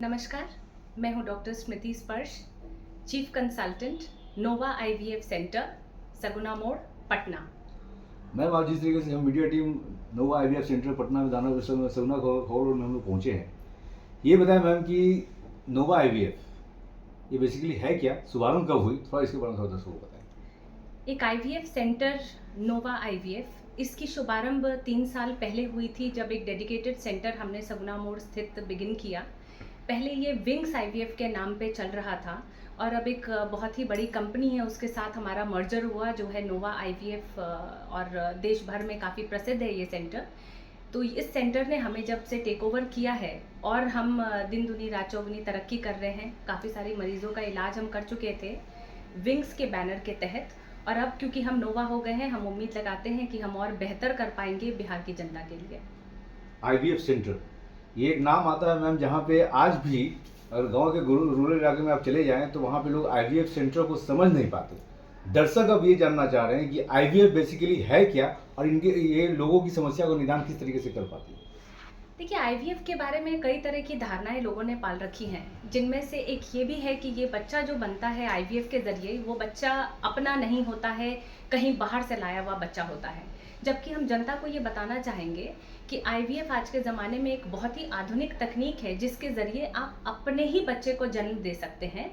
नमस्कार, मैं हूँ डॉक्टर स्मृति स्पर्श, चीफ कंसल्टेंट, नोवा आईवीएफ सेंटर, सगुना मोड़, पटना। मैम आज जिस तरीके से हम मीडिया टीम नोवा आईवीएफ सेंटर पटना में दाना सगुना खबर में हम लोग पहुँचे हैं, ये बताएं मैम कि नोवा आईवीएफ ये बेसिकली है क्या, शुभारंभ कब हुई, थोड़ा इसके बारे में थोड़ा दर्शकों को बताएं। एक आईवीएफ सेंटर नोवा आईवीएफ, इसकी शुभारंभ 3 साल पहले हुई थी जब एक डेडिकेटेड सेंटर हमने सगुना मोड़ स्थित बिगिन किया। पहले ये विंग्स आईवीएफ के नाम पे चल रहा था और अब एक बहुत ही बड़ी कंपनी है उसके साथ हमारा मर्जर हुआ जो है नोवा आईवीएफ, और देश भर में काफ़ी प्रसिद्ध है ये सेंटर। तो इस सेंटर ने हमें जब से टेक ओवर किया है और हम दिन दुनी रात चौगुनी तरक्की कर रहे हैं। काफ़ी सारी मरीजों का इलाज हम कर चुके थे विंग्स के बैनर के तहत, और अब क्योंकि हम नोवा हो गए हैं, हम उम्मीद लगाते हैं कि हम और बेहतर कर पाएंगे बिहार की जनता के लिए। आईवीएफ सेंटर ये एक नाम आता है मैम, जहाँ पे आज भी अगर गांव के रूरल इलाके में आप चले जाएं तो वहाँ पे लोग आईवीएफ सेंटर को समझ नहीं पाते। दर्शक अब ये जानना चाह रहे हैं कि आईवीएफ बेसिकली है क्या और इनके ये लोगों की समस्या को निदान किस तरीके से कर पाती है। देखिए, आईवीएफ के बारे में कई तरह की धारणाएं लोगों ने पाल रखी हैं, जिनमें से एक ये भी है कि ये बच्चा जो बनता है आईवीएफ के ज़रिए, वो बच्चा अपना नहीं होता है, कहीं बाहर से लाया हुआ बच्चा होता है। जबकि हम जनता को ये बताना चाहेंगे कि आईवीएफ आज के ज़माने में एक बहुत ही आधुनिक तकनीक है जिसके ज़रिए आप अपने ही बच्चे को जन्म दे सकते हैं।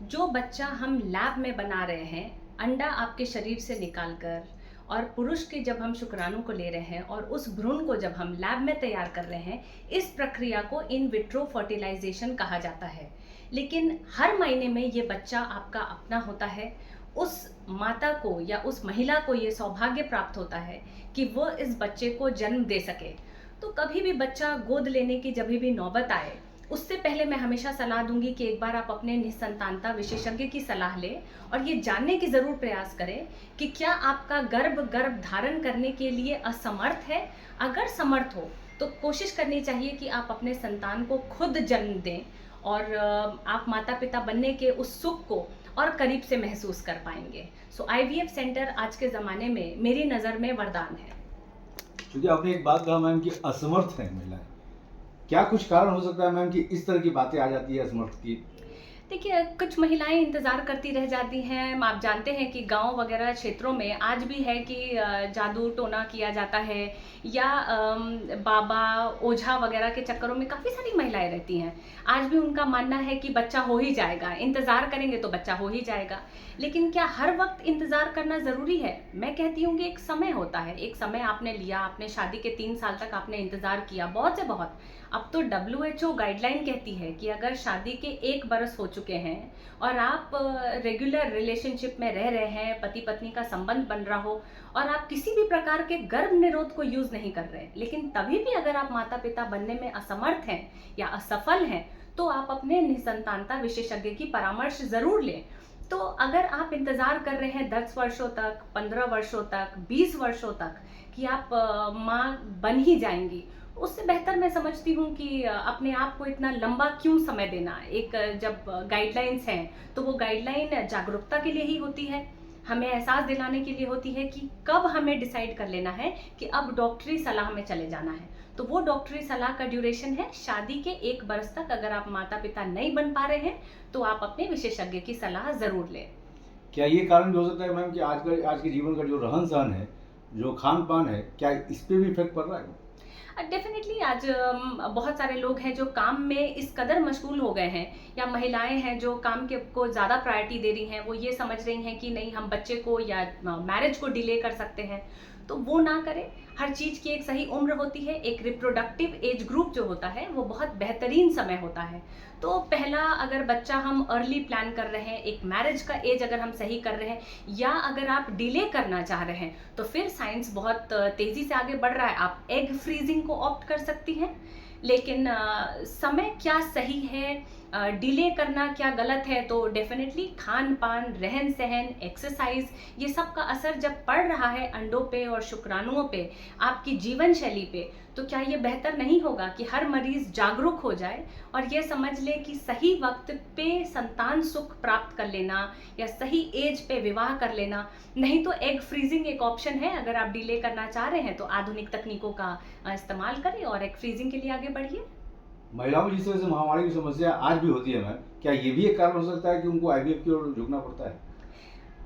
जो बच्चा हम लैब में बना रहे हैं, अंडा आपके शरीर से निकाल कर, और पुरुष के जब हम शुक्राणु को ले रहे हैं और उस भ्रूण को जब हम लैब में तैयार कर रहे हैं, इस प्रक्रिया को इन विट्रो फर्टिलाइजेशन कहा जाता है। लेकिन हर महीने में ये बच्चा आपका अपना होता है। उस माता को या उस महिला को ये सौभाग्य प्राप्त होता है कि वो इस बच्चे को जन्म दे सके। तो कभी भी बच्चा गोद लेने की जब भी नौबत आए, उससे पहले मैं हमेशा सलाह दूंगी कि एक बार आप अपने निसंतानता विशेषज्ञ की सलाह लें और ये जानने की ज़रूर प्रयास करें कि क्या आपका गर्भ धारण करने के लिए असमर्थ है। अगर समर्थ हो तो कोशिश करनी चाहिए कि आप अपने संतान को खुद जन्म दें और आप माता पिता बनने के उस सुख को और करीब से महसूस कर पाएंगे। सो आईवीएफ सेंटर आज के ज़माने में मेरी नज़र में वरदान है। क्योंकि आपने एक बात कहा मैम कि असमर्थ है महिलाएं, क्या कुछ कारण हो सकता है मैम कि इस तरह की बातें आ जाती है असमर्थ की। देखिए, कुछ महिलाएं इंतज़ार करती रह जाती हैं। आप जानते हैं कि गांव वगैरह क्षेत्रों में आज भी है कि जादू टोना किया जाता है या बाबा ओझा वगैरह के चक्करों में काफ़ी सारी महिलाएं रहती हैं। आज भी उनका मानना है कि बच्चा हो ही जाएगा, इंतज़ार करेंगे तो बच्चा हो ही जाएगा। लेकिन क्या हर वक्त इंतज़ार करना ज़रूरी है? मैं कहती हूँ कि एक समय होता है, एक समय आपने लिया, आपने शादी के 3 साल तक आपने इंतज़ार किया, बहुत से बहुत। अब तो WHO गाइडलाइन कहती है कि अगर शादी के 1 बरस हो चुके हैं और आप रेगुलर रिलेशनशिप में रह रहे हैं, पति पत्नी का संबंध बन रहा हो और आप किसी भी प्रकार के गर्भ निरोध को यूज नहीं कर रहे, लेकिन तभी भी अगर आप माता पिता बनने में असमर्थ हैं या असफल हैं, तो आप अपने निसंतानता विशेषज्ञ की परामर्श जरूर लें। तो अगर आप इंतजार कर रहे हैं 10 वर्षों तक, 15 वर्षों तक, 20 वर्षों तक कि आप माँ बन ही जाएंगी, उससे बेहतर मैं समझती हूँ कि अपने आप को इतना लंबा क्यों समय देना। एक जब गाइडलाइंस हैं तो वो गाइडलाइन जागरूकता के लिए ही होती है, हमें एहसास दिलाने के लिए होती है कि कब हमें डिसाइड कर लेना है कि अब डॉक्टरी सलाह में चले जाना है। तो वो डॉक्टरी सलाह का ड्यूरेशन है शादी के 1 बरस तक। अगर आप माता पिता नहीं बन पा रहे हैं तो आप अपने विशेषज्ञ की सलाह जरूर लें। क्या ये कारण भी हो सकता है मैम कि आज के जीवन का जो रहन सहन है, जो खान पान है, क्या इस पे भी इफेक्ट पड़ रहा है? डेफिनेटली आज बहुत सारे लोग हैं जो काम में इस कदर मशगूल हो गए हैं, या महिलाएं हैं जो काम के को ज़्यादा प्रायोरिटी दे रही हैं। वो ये समझ रही हैं कि नहीं, हम बच्चे को या मैरिज को डिले कर सकते हैं, तो वो ना करें। हर चीज़ की एक सही उम्र होती है। एक रिप्रोडक्टिव एज ग्रुप जो होता है वो बहुत बेहतरीन समय होता है। तो पहला, अगर बच्चा हम अर्ली प्लान कर रहे हैं, एक मैरिज का एज अगर हम सही कर रहे हैं, या अगर आप डिले करना चाह रहे हैं, तो फिर साइंस बहुत तेज़ी से आगे बढ़ रहा है। आप एग फ्रीजिंग को ऑप्ट कर सकती हैं। लेकिन समय क्या सही है, डिले करना क्या गलत है, तो डेफिनेटली खान पान, रहन सहन, एक्सरसाइज, ये सब का असर जब पड़ रहा है अंडों पे और शुक्राणुओं पे, आपकी जीवन शैली पे, तो क्या ये बेहतर नहीं होगा कि हर मरीज जागरूक हो जाए और ये समझ ले कि सही वक्त पे संतान सुख प्राप्त कर लेना या सही एज पे विवाह कर लेना। नहीं तो एग फ्रीजिंग एक ऑप्शन है। अगर आप डिले करना चाह रहे हैं तो आधुनिक तकनीकों का इस्तेमाल करें और एग फ्रीजिंग के लिए आगे बढ़िए। महिलाओं में जिस तरह से महामारी की समस्या आज भी होती है मैम, क्या ये भी एक कारण हो सकता है कि उनको आईवीएफ की ओर झुकना पड़ता है?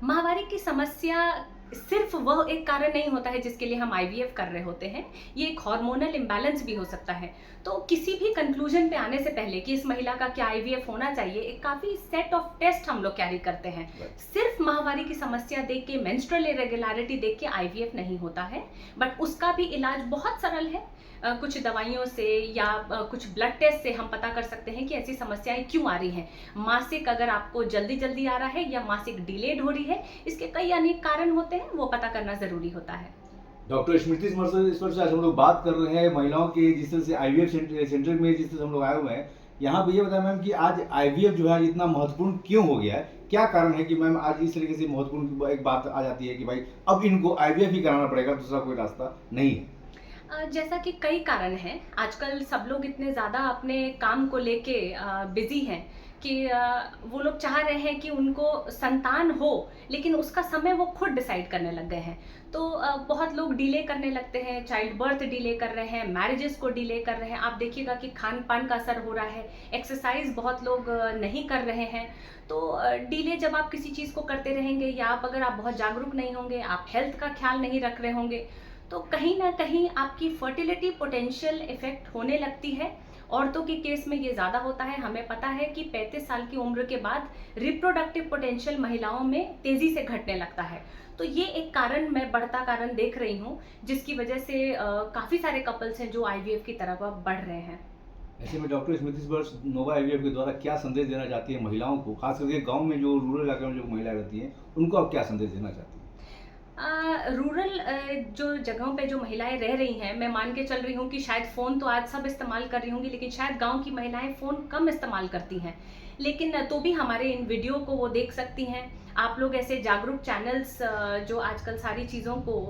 माहवारी की समस्या सिर्फ वह एक कारण नहीं होता है जिसके लिए हम आईवीएफ कर रहे होते हैं। ये एक हार्मोनल इम्बैलेंस भी हो सकता है। तो किसी भी कंक्लूजन पे आने से पहले कि इस महिला का क्या आईवीएफ होना चाहिए, एक काफ़ी सेट ऑफ टेस्ट हम लोग कैरी करते हैं। Right. सिर्फ माहवारी की समस्या देख के, मेंस्ट्रुअल इरेगुलरिटी देख के आईवीएफ नहीं होता है, बट उसका भी इलाज बहुत सरल है। कुछ दवाइयों से या कुछ ब्लड टेस्ट से हम पता कर सकते हैं कि ऐसी समस्याएं क्यों आ रही हैं। मासिक अगर आपको जल्दी जल्दी आ रहा है या मासिक डिलेड हो रही है, इसके कई अनेक कारण होते हैं, वो पता करना ज़रूरी होता है। डॉक्टर स्मृति इस पर से आज हम लोग बात कर रहे हैं महिलाओं के जिस तरह से आईवीएफ सेंटर में जिस तरह से हम लोग आए हुए हैं। यहाँ पे ये बताया मैम कि आज आईवीएफ जो है इतना महत्वपूर्ण क्यों हो गया है, क्या कारण है कि मैम आज इस तरीके से महत्वपूर्ण एक बात आ जाती है कि भाई अब इनको आईवीएफ ही कराना पड़ेगा, दूसरा कोई रास्ता नहीं है? जैसा कि कई कारण हैं, आजकल सब लोग इतने ज़्यादा अपने काम को लेके बिज़ी हैं कि वो लोग चाह रहे हैं कि उनको संतान हो, लेकिन उसका समय वो खुद डिसाइड करने लग गए हैं। तो बहुत लोग डिले करने लगते हैं, चाइल्ड बर्थ डिले कर रहे हैं, मैरिजेस को डिले कर रहे हैं। आप देखिएगा कि खान-पान का असर हो रहा है, एक्सरसाइज़ बहुत लोग नहीं कर रहे हैं। तो डिले जब आप किसी चीज़ को करते रहेंगे या अगर आप बहुत जागरूक नहीं होंगे, आप हेल्थ का ख्याल नहीं रख रहे होंगे, तो कहीं ना कहीं आपकी फर्टिलिटी पोटेंशियल इफेक्ट होने लगती है। औरतों के केस में ये ज़्यादा होता है। हमें पता है कि 35 साल की उम्र के बाद रिप्रोडक्टिव पोटेंशियल महिलाओं में तेज़ी से घटने लगता है। तो ये एक कारण, मैं बढ़ता कारण देख रही हूँ, जिसकी वजह से काफ़ी सारे कपल्स हैं जो आईवीएफ की तरफ अब बढ़ रहे हैं। ऐसे में डॉक्टर स्मृति वर्ष नोवा आईवीएफ के द्वारा क्या संदेश देना चाहती है महिलाओं को, खास करके गांव में जो रूरल इलाके में जो महिलाएं रहती हैं, उनको आप क्या संदेश देना चाहती हैं? रूरल जो जगहों पे जो महिलाएं रह रही हैं, मैं मान के चल रही हूँ कि शायद फ़ोन तो आज सब इस्तेमाल कर रही होंगी, लेकिन शायद गांव की महिलाएं फ़ोन कम इस्तेमाल करती हैं। लेकिन तो भी हमारे इन वीडियो को वो देख सकती हैं। आप लोग ऐसे जागरूक चैनल्स जो आजकल सारी चीज़ों को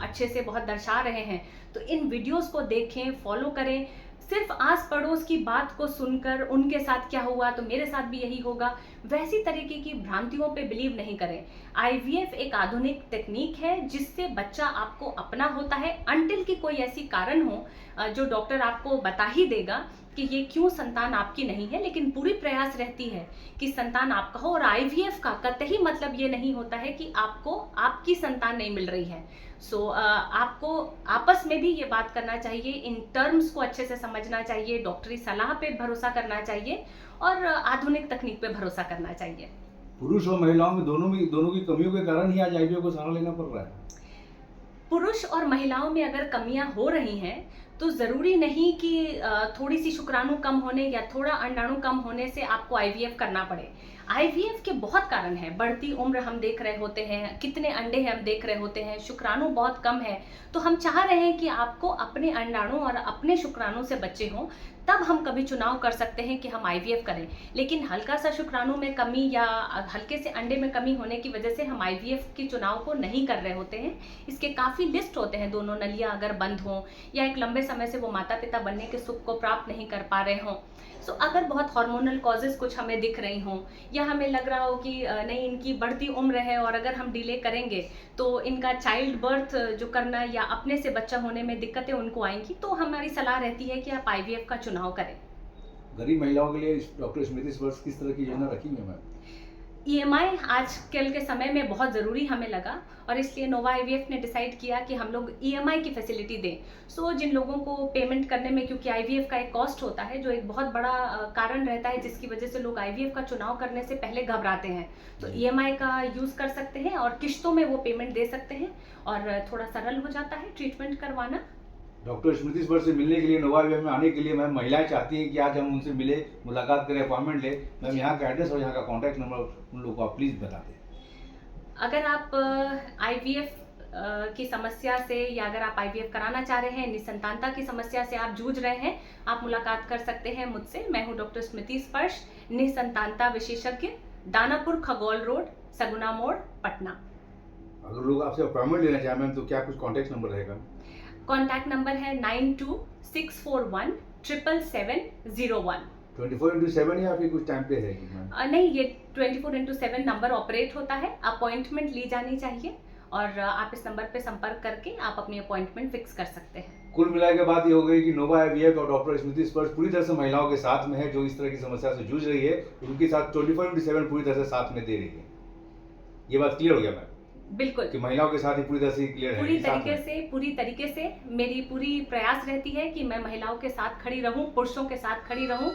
अच्छे से बहुत दर्शा रहे हैं, तो इन वीडियोस को देखें, फॉलो करें। सिर्फ आस पड़ोस की बात को सुनकर उनके साथ क्या हुआ तो मेरे साथ भी यही होगा, वैसी तरीके की भ्रांतियों पे बिलीव नहीं करें। आईवीएफ एक आधुनिक तकनीक है जिससे बच्चा आपको अपना होता है, अनटिल कि कोई ऐसी कारण हो जो डॉक्टर आपको बता ही देगा कि ये क्यों संतान आपकी नहीं है। लेकिन पूरी प्रयास रहती है कि संतान आपका हो। और आईवीएफ का कतई मतलब ये नहीं होता है कि आपको आपकी संतान नहीं मिल रही है। आपको आपस में भी ये बात करना चाहिए, इन टर्म्स को अच्छे से समझना चाहिए, डॉक्टरी सलाह पे भरोसा करना चाहिए और आधुनिक तकनीक पे भरोसा करना चाहिए। पुरुष और महिलाओं में दोनों की कमियों के कारण ही आज आईवीएफ को सहारा लेना पड़ रहा है। पुरुष और महिलाओं में अगर कमियां हो रही हैं तो ज़रूरी नहीं कि थोड़ी सी शुक्राणु कम होने या थोड़ा अंडाणु कम होने से आपको आईवीएफ करना पड़े। आईवीएफ के बहुत कारण हैं। बढ़ती उम्र हम देख रहे होते हैं, कितने अंडे हैं हम देख रहे होते हैं, शुक्राणु बहुत कम है। तो हम चाह रहे हैं कि आपको अपने अंडाणु और अपने शुक्राणु से बच्चे हों, तब हम कभी चुनाव कर सकते हैं कि हम आईवीएफ करें। लेकिन हल्का सा शुक्राणु में कमी या हल्के से अंडे में कमी होने की वजह से हम आईवीएफ के चुनाव को नहीं कर रहे होते हैं। इसके काफ़ी लिस्ट होते हैं, दोनों नलियाँ अगर बंद हों या एक लंबे समय से वो माता पिता बनने के सुख को प्राप्त नहीं कर पा रहे हों। सो अगर बहुत हार्मोनल कॉजेज़ कुछ हमें दिख रही हों या हमें लग रहा हो कि नहीं, इनकी बढ़ती उम्र है और अगर हम डिले करेंगे तो इनका चाइल्ड बर्थ जो करना या अपने से बच्चा होने में दिक्कतें उनको आएंगी, तो हमारी सलाह रहती है कि आप आईवीएफ का चुनाव करें। गरीब महिलाओं के लिए डॉक्टर स्मृति स्पर्श किस तरह की योजना रखी है मैम? ईएमआई आजकल के समय में बहुत ज़रूरी हमें लगा और इसलिए नोवा आईवीएफ ने डिसाइड किया कि हम लोग ईएमआई की फैसिलिटी दें। जिन लोगों को पेमेंट करने में, क्योंकि आईवीएफ का एक कॉस्ट होता है जो एक बहुत बड़ा कारण रहता है जिसकी वजह से लोग आईवीएफ का चुनाव करने से पहले घबराते हैं, तो ईएमआई का यूज़ कर सकते हैं और किश्तों में वो पेमेंट दे सकते हैं और थोड़ा सरल हो जाता है ट्रीटमेंट करवाना। डॉक्टर स्मृति स्पर्श से मिलने के लिए, नोवा आईवीएफ में आने के लिए मैम महिलाएं चाहती हैं कि आज हम उनसे मिले, मुलाकात करें, अपॉइंटमेंट ले। मैम यहाँ का एड्रेस और यहाँ का कॉन्टैक्ट नंबर उन लोगों को आप प्लीज़ बता दें। अगर आप आईवीएफ की समस्या से या अगर आप आईवीएफ कराना चाह रहे हैं, निसंतानता की समस्या से आप जूझ रहे हैं, आप मुलाकात कर सकते हैं मुझसे। मैं हूँ डॉक्टर स्मृति स्पर्श, निसंतानता विशेषज्ञ, दानापुर खगौल रोड, सगुना मोड़, पटना। अगर लोग आपसे अपॉइंटमेंट लेना चाहें मैम तो क्या कुछ कॉन्टैक्ट नंबर रहेगा? कॉन्टैक्ट नंबर है 9264177701। 24/7 या फिर कुछ टाइम पे रहेगी मैम? नहीं, ये 24/7 नंबर ऑपरेट होता है। अपॉइंटमेंट ली जानी चाहिए और आप इस नंबर पे संपर्क करके आप अपनी अपॉइंटमेंट फिक्स कर सकते हैं। कुल मिला के बात ये हो गई कि नोवा आईवीएफ और डॉक्टर स्मृति स्पर्श पूरी तरह से महिलाओं के साथ में है, जो इस तरह की समस्या से जूझ रही है, उनके साथ 24/7 पूरी तरह से साथ में दे रही है। ये बात क्लियर हो गया मैम बिल्कुल कि महिलाओं के साथ ही पूरी तरह से क्लियर है पूरी तरीके से मेरी पूरी प्रयास रहती है कि मैं महिलाओं के साथ खड़ी रहूं, पुरुषों के साथ खड़ी रहूं,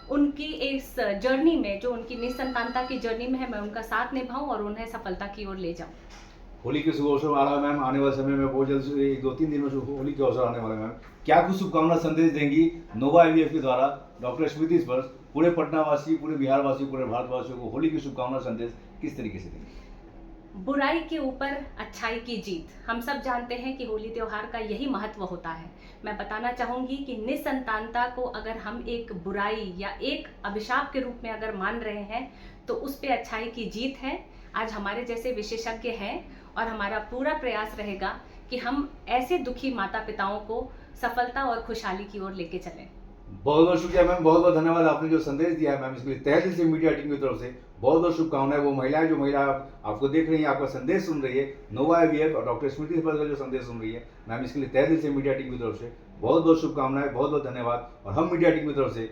उनकी इस जर्नी में, जो उनकी निसंतानता की जर्नी में है, मैं उनका साथ निभाऊं और उन्हें सफलता की ओर ले जाऊं। होली के शुभ अवसर आ रहा है मैम, आने वाले समय में बहुत जल्द, 1-2-3 दिनों से होली के अवसर आने वाले हैं मैम। क्या कुछ शुभकामना संदेश देंगी नोवा आईवीएफ के द्वारा डॉक्टर स्मृति स्पर्श पूरे पटना वासी, पूरे बिहार वासी, पूरे भारतवासियों को होली की शुभकामना संदेश किस तरीके से देंगे? बुराई के ऊपर अच्छाई की जीत। हम सब जानते हैं कि होली त्योहार का यही महत्व होता है। मैं बताना चाहूंगी कि निसंतानता को अगर हम एक बुराई या एक अभिशाप के रूप में अगर मान रहे हैं, तो उस पे अच्छाई की जीत है। आज हमारे जैसे विशेषज्ञ हैं और हमारा पूरा प्रयास रहेगा कि हम ऐसे दुखी माता पिताओं को सफलता और खुशहाली की ओर लेके चलें। बहुत बहुत शुक्रिया मैम, बहुत बहुत धन्यवाद आपने जो संदेश दिया है मैम, इसके लिए तहे दिल से मीडिया टीम की तरफ से बहुत बहुत शुभकामनाएं। वो महिलाएं जो महिला आपको देख रही हैं, आपका संदेश सुन रही है, नोवा आईवीएफ और डॉक्टर स्मृति स्पर्श का जो संदेश सुन रही है मैम, इसके लिए तहे दिल से मीडिया टीम की तरफ से बहुत बहुत शुभकामनाएं, बहुत बहुत धन्यवाद। और हम मीडिया टीम की तरफ से